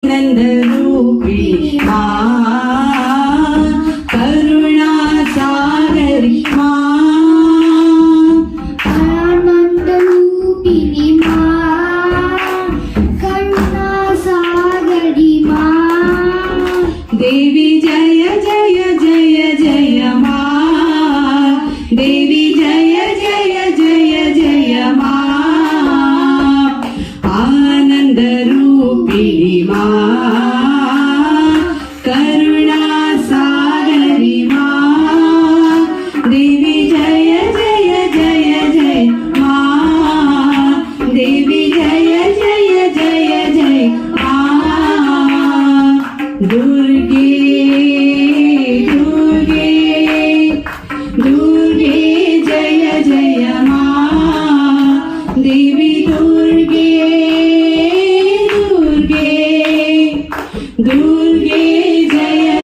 नंदरूपिणी माँ करुणा सागरी माँ आनंदरूपिणी माँ करुणा सागरी माँ देवी जय जय जय जय माँ देवी जय जय जय जय माँ आनंदरूपिणी माँ करुणा सागरी माँ देवी जय जय जय जय माँ देवी जय जय जय जय माँ दुर्गे दुर्गे दुर्गे जय जय माँ देवी दुर्गे दुर्गे दुर्गे